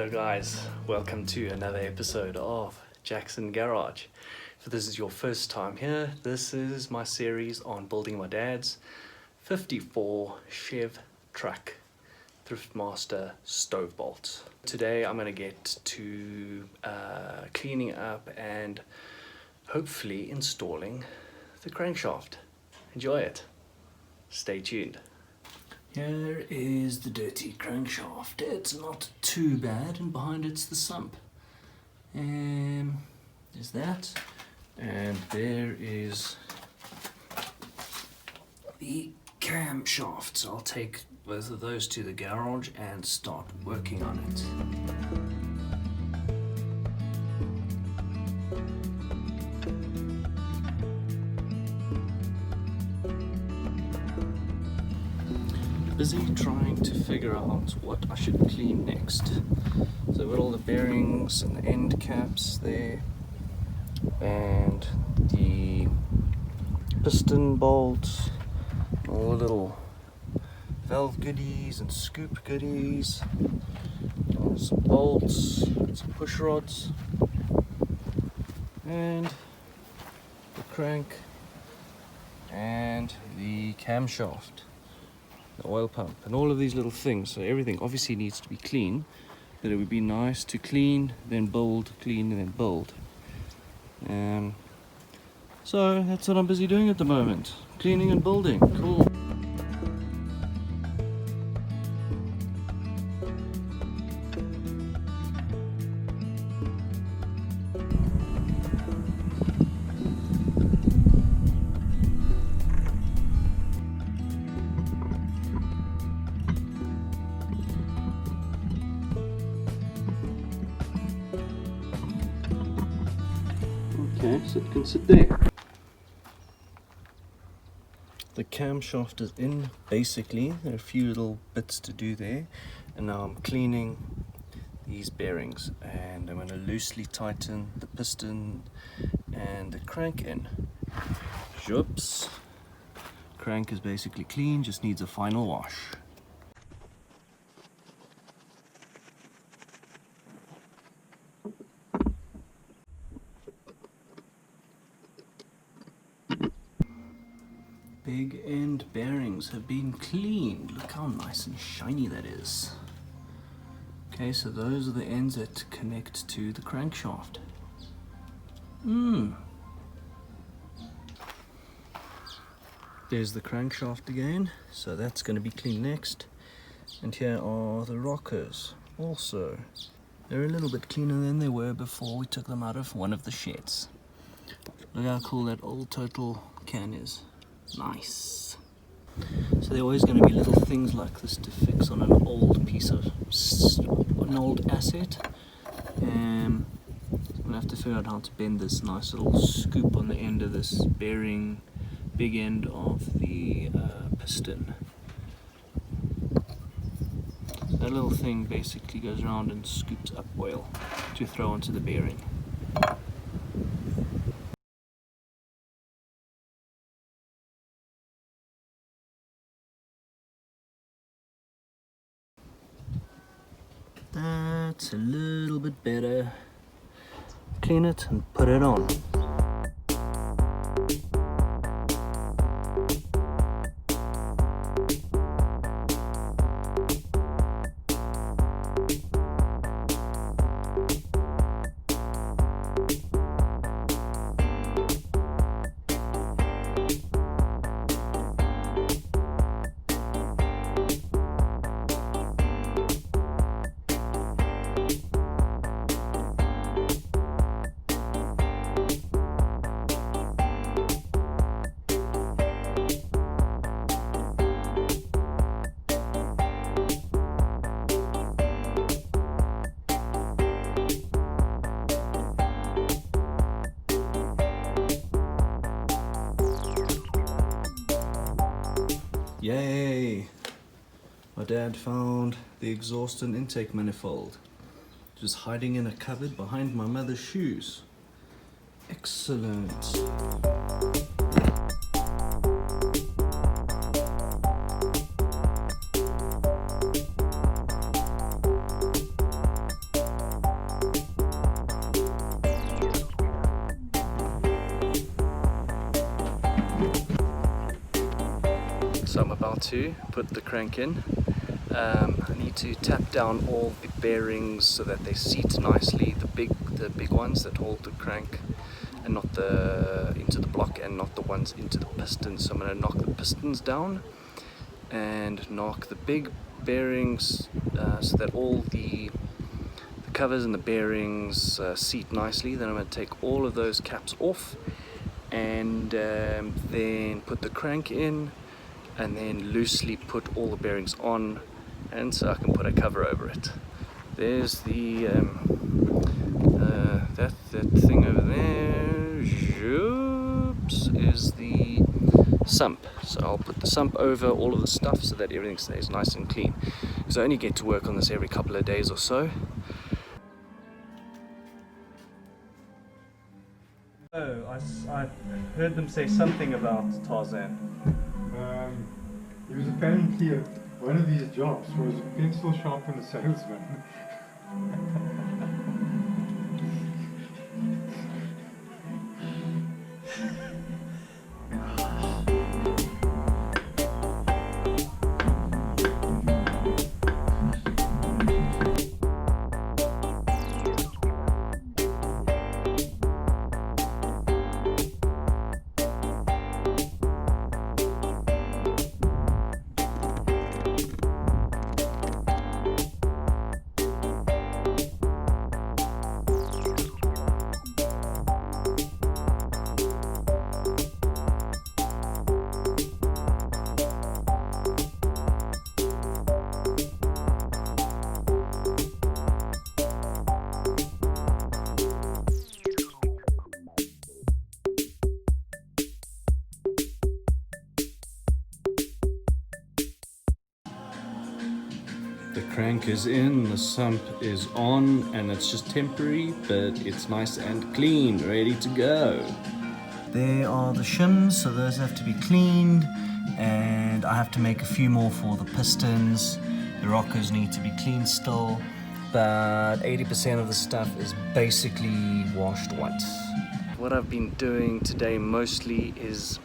Hello guys, welcome to another episode of Jackson Garage. If this is your first time here, this is my series on building my dad's 54 Chev truck Thriftmaster stove bolts. Today I'm going to get to cleaning up and hopefully installing the crankshaft. Enjoy it. Stay tuned. Here is the dirty crankshaft. It's not too bad, and behind it's the sump. There's that, and there is the camshaft. So I'll take both of those to the garage and start working on it. Busy trying to figure out what I should clean next. So I've got all the bearings and the end caps there, and the piston bolts, all the little valve goodies and scoop goodies, some bolts, some push rods, and the crank and the camshaft, the oil pump, and all of these little things. So everything obviously needs to be clean, but it would be nice to clean, then build, clean, and then build. So that's what I'm busy doing at the moment, cleaning and building. Cool. Okay, so it can sit there. The camshaft is in, basically. There are a few little bits to do there, and now I'm cleaning these bearings, and I'm going to loosely tighten the piston and the crank in. Oops. Crank is basically clean, just needs a final wash. Big end bearings have been cleaned. Look how nice and shiny that is. Okay, so those are the ends that connect to the crankshaft. There's the crankshaft again, so that's going to be cleaned next. And here are the rockers also. They're a little bit cleaner than they were before we took them out of one of the sheds. Look how cool that old Total can is. Nice. So there are always going to be little things like this to fix on an old piece of an old asset. I'm going to have to figure out how to bend this nice little scoop on the end of this bearing, big end of the piston. That little thing basically goes around and scoops up oil to throw onto the bearing. That's a little bit better. Clean it and put it on. Yay! My dad found the exhaust and intake manifold. Just hiding in a cupboard behind my mother's shoes. Excellent. So I'm about to put the crank in. I need to tap down all the bearings so that they seat nicely, the big ones that hold the crank and not into the block, and not the ones into the pistons. So I'm going to knock the pistons down and knock the big bearings so that all the covers and the bearings seat nicely. Then I'm going to take all of those caps off and then put the crank in, and then loosely put all the bearings on, and so I can put a cover over it. There's the that thing over there. Oops, is the sump. So I'll put the sump over all of the stuff so that everything stays nice and clean, because I only get to work on this every couple of days or so. Oh, I heard them say something about Tarzan. He was apparently one of his jobs was a pencil sharpener salesman. The crank is in, the sump is on, and it's just temporary, but it's nice and clean, ready to go. There are the shims, so those have to be cleaned, and I have to make a few more for the pistons. The rockers need to be cleaned still, but 80% of the stuff is basically washed once. What I've been doing today mostly is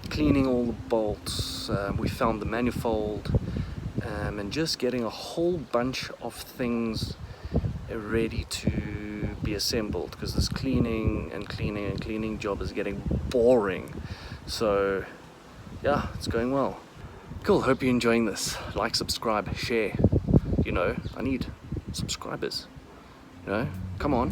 cleaning all the bolts. We found the manifold, and just getting a whole bunch of things ready to be assembled, because this cleaning and cleaning and cleaning job is getting boring. So yeah, it's going well. Cool, hope you're enjoying this. Like, subscribe, share. You know, I need subscribers. You know, come on.